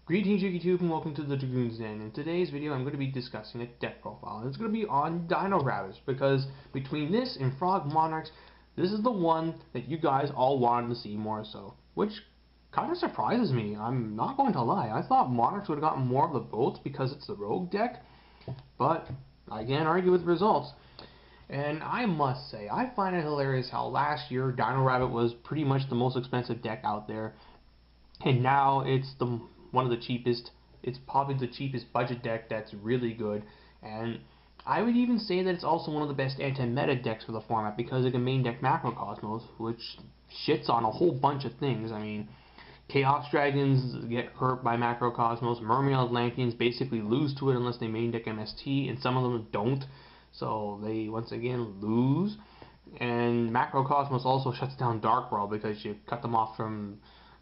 Greetings YouTube and welcome to the Dragoon's Den. In today's video I'm going to be discussing a deck profile. It's going to be on Dino Rabbits because between this and Frog Monarchs, this is the one that you guys all wanted to see more so. Which kind of surprises me, I'm not going to lie. I thought Monarchs would have gotten more of the votes because it's the Rogue deck, but I can't argue with the results. And I must say, I find it hilarious how last year Dino Rabbit was pretty much the most expensive deck out there. And now it's one of the cheapest. It's probably the cheapest budget deck that's really good, and I would even say that it's also one of the best anti-meta decks for the format because it can main deck Macrocosmos, which shits on a whole bunch of things. I mean, Chaos Dragons get hurt by Macrocosmos, Mermaid Atlanteans basically lose to it unless they main deck MST, and some of them don't, so they once again lose. And Macrocosmos also shuts down Dark World because you cut them off from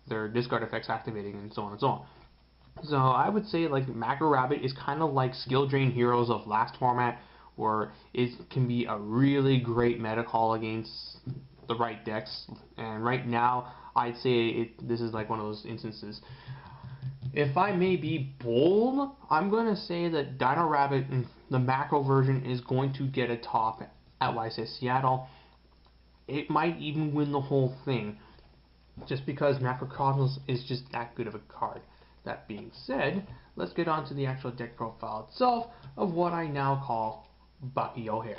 their discard effects activating and so on and so on. So I would say like Macro Rabbit is kind of like Skill Drain Heroes of last format, where it can be a really great meta call against the right decks. And right now I'd say this is like one of those instances. If I may be bold, I'm going to say that Dino Rabbit, the macro version, is going to get a top at YCS Seattle. It might even win the whole thing, just because Macrocosmos is just that good of a card. That being said, let's get on to the actual deck profile itself of what I now call Bucky O'Hare.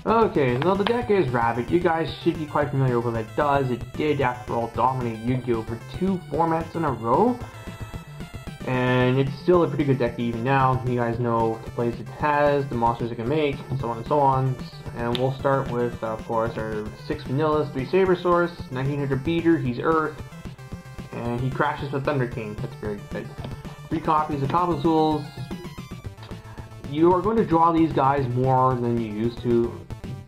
Okay, so the deck is Rabbit. You guys should be quite familiar with what it does. It did, after all, dominate Yu-Gi-Oh! For 2 formats in a row. And it's still a pretty good deck even now. You guys know the plays it has, the monsters it can make, and so on and so on. And we'll start with, of course, our 6 Vanillas, 3 Sabersaurs, 1900 Beater, he's Earth, and he crashes with Thunder King. That's very good. 3 copies of Kabazools. You are going to draw these guys more than you used to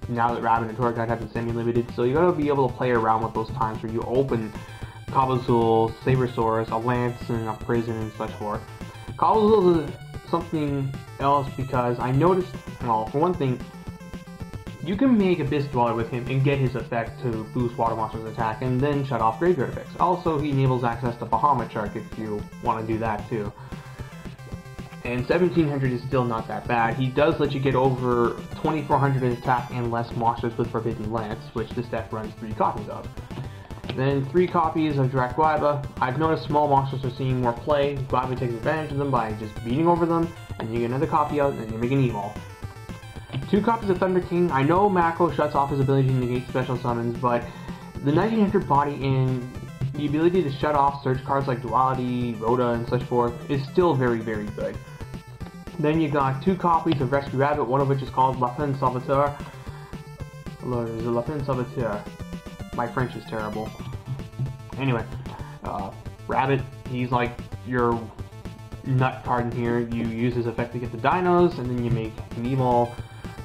now that Rabbit and Tour Guide have been semi-limited, so you got to be able to play around with those times where you open Kabazools, Sabersaurs, a Lance, and a Prison, and such forth. Kabazools is something else because I noticed, well, for one thing, you can make Abyss Dweller with him and get his effect to boost Water Monster's attack and then shut off graveyard effects. Also, he enables access to Bahamut Shark if you want to do that too. And 1700 is still not that bad. He does let you get over 2400 attack and less monsters with Forbidden Lance, which this deck runs 3 copies of. Then 3 copies of Direct Guaiba. I've noticed small monsters are seeing more play. Guaiba takes advantage of them by just beating over them, and you get another copy out, and you make an evil. 2 copies of Thunder King. I know Macro shuts off his ability to negate special summons, but the 1900 body in the ability to shut off search cards like Duality, Rhoda, and such forth is still very, very good. Then you got 2 copies of Rescue Rabbit, one of which is called La Fin Salvateur. La Fin Salvateur. My French is terrible. Anyway, Rabbit, he's like your nut card in here. You use his effect to get the dinos, and then you make an evil,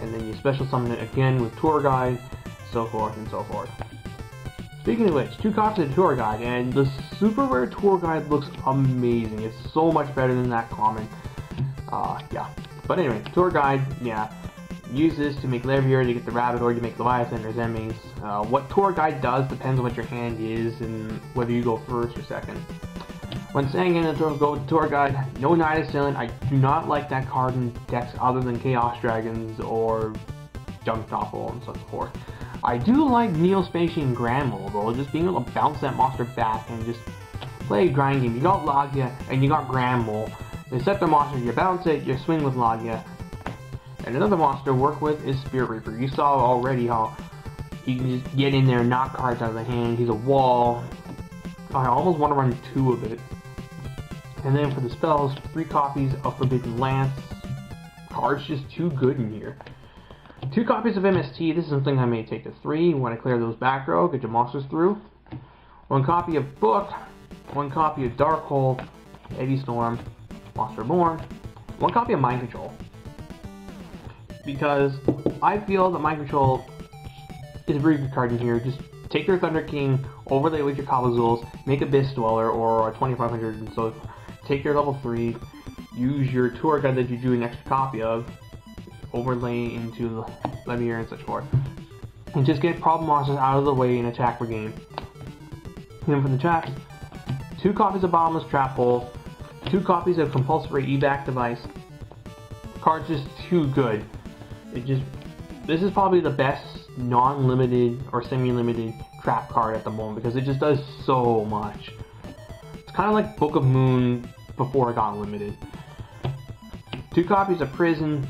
and then you special summon it again with Tour Guide, so forth and so forth. Speaking of which, 2 copies of Tour Guide, and the super rare Tour Guide looks amazing. It's so much better than that common. Yeah. But anyway, Tour Guide, yeah. Use this to make Levier to get the Rabbit, or you make Leviathan or Zemmings. What Tour Guide does depends on what your hand is and whether you go first or second. When saying in the go with Tour Guide, no Night Assailant. I do not like that card in decks other than Chaos Dragons or Junk Doppel and so forth. I do like Neo-Spacian Grand Mole though, just being able to bounce that monster back and just play a grind game. You got Logia and you got Grand Mole. They set their monster, you bounce it, you swing with Logia. And another monster to work with is Spirit Reaper. You saw already how he can just get in there and knock cards out of the hand. He's a wall. I almost want to run 2 of it. And then for the spells, 3 copies of Forbidden Lance. Card's just too good in here. 2 copies of MST. This is something I may take to 3 when I clear those back row, get your monsters through. 1 copy of Book. 1 copy of Darkhold, Heavy Storm, Monster Born. 1 copy of Mind Control. Because I feel that Mind Control is a very good card in here. Just take your Thunder King, overlay with your Kabazools, make Abyss Dweller or a 2500, and so take your level 3, use your Tour Guide that you drew an extra copy of, overlay into Levier, and such forth. And just get problem monsters out of the way and attack for game. And then for the traps, 2 copies of Bottomless Trap Hole, 2 copies of Compulsory Evac Device. The card's just too good. This is probably the best non-limited or semi-limited trap card at the moment because it just does so much. It's kind of like Book of Moon before it got limited. 2 copies of Prison,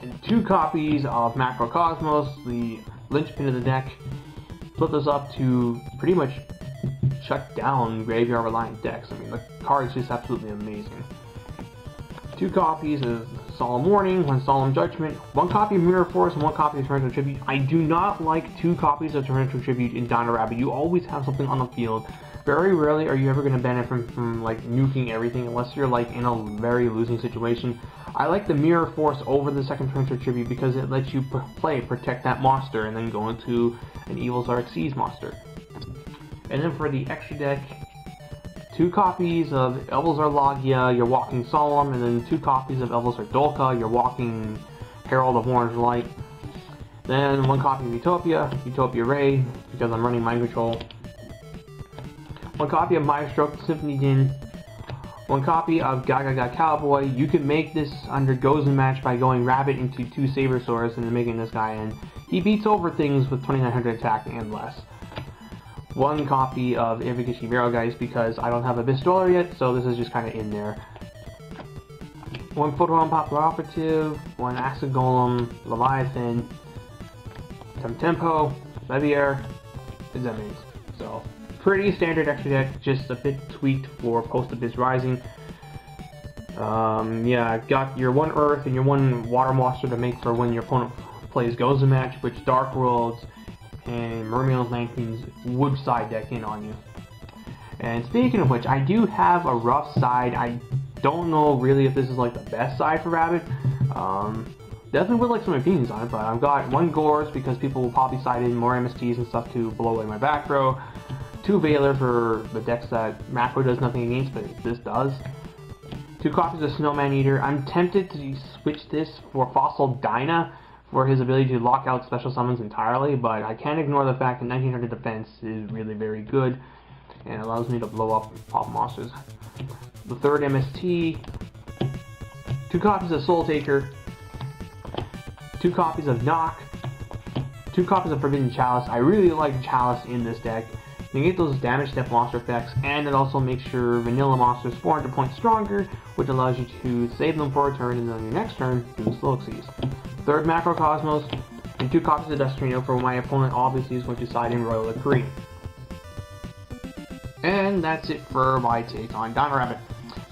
and 2 copies of Macrocosmos, the linchpin of the deck. Split this up to pretty much shut down graveyard reliant decks. I mean, the card is just absolutely amazing. 2 copies of Solemn Warning, 1 Solemn Judgment, 1 copy of Mirror Force, and 1 copy of Torrential Tribute. I do not like 2 copies of Torrential Tribute in Dino Rabbit. You always have something on the field. Very rarely are you ever going to benefit from like nuking everything unless you're like in a very losing situation. I like the Mirror Force over the second Torrential Tribute because it lets you protect that monster and then go into an Evil Xyz monster. And then for the extra deck, 2 copies of Elvolzar Logia, your walking Solemn, and then 2 copies of Elvolzar Dolka, your walking Herald of Orange Light. Then 1 copy of Utopia Ray, because I'm running Mind Control. 1 copy of Maestro Symphony Din. 1 copy of Gaga Cowboy. You can make this under Gozen match by going Rabbit into 2 Sabersaurs and then making this guy in. He beats over things with 2900 attack and less. 1 copy of Irigashi Verogeist because I don't have a Bestoller yet, so this is just kind of in there. 1 Photon Popular Operative, 1 Acid Golem, Leviathan, Tempo, Levier, Zemiz. So, pretty standard extra deck, just a bit tweaked for Post-Abyss Rising. Yeah, got your 1 Earth and your 1 Water Monster to make for when your opponent plays Gozen match, which Dark Worlds and Mermail's 19s would side deck in on you. And speaking of which, I do have a rough side. I don't know really if this is like the best side for Rabbit. Definitely would like some opinions on it, but I've got 1 Gores because people will probably side in more MSTs and stuff to blow away my back row. 2 Valor for the decks that Macro does nothing against, but this does. 2 copies of Snowman Eater. I'm tempted to switch this for Fossil Dyna for his ability to lock out special summons entirely, but I can't ignore the fact that 1900 defense is really very good and allows me to blow up pop monsters. The 3rd MST, 2 copies of Soul Taker, 2 copies of Knock, 2 copies of Forbidden Chalice. I really like Chalice in this deck. You get those damage step monster effects, and it also makes your vanilla monsters 400 points stronger, which allows you to save them for a turn, and then on your next turn, do Slow Seize. 3rd Macrocosmos, and 2 copies of Destrino for my opponent obviously is going to side in Royal Decree. And that's it for my take on Dino Rabbit.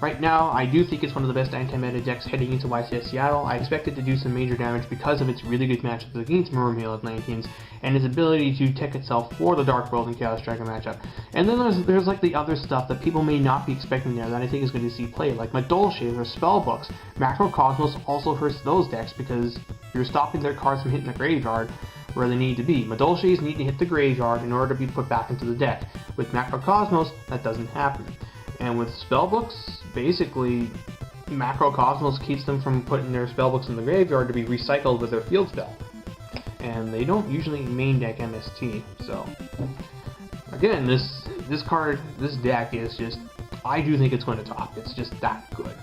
Right now, I do think it's one of the best anti-meta decks heading into YCS Seattle. I expect it to do some major damage because of its really good matchups against Mermail 19s and its ability to tech itself for the Dark World and Chaos Dragon matchup. And then there's like the other stuff that people may not be expecting there that I think is going to see play, like Madolche or Spellbooks. Macrocosmos also hurts those decks because you're stopping their cards from hitting the graveyard where they need to be. Madolches need to hit the graveyard in order to be put back into the deck. With Macrocosmos, that doesn't happen. And with Spellbooks, basically, Macrocosmos keeps them from putting their spellbooks in the graveyard to be recycled with their field spell. And they don't usually main deck MST, so... Again, this deck is just... I do think it's going to top. It's just that good.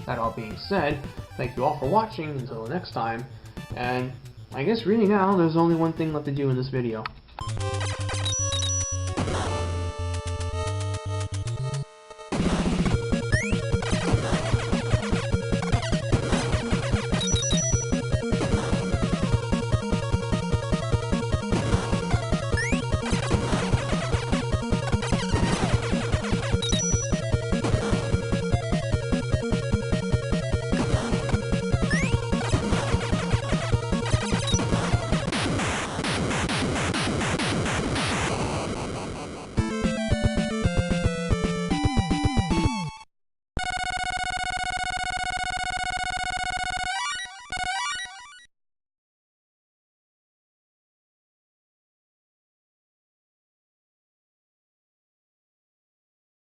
That all being said, thank you all for watching until next time, and I guess really now, there's only one thing left to do in this video.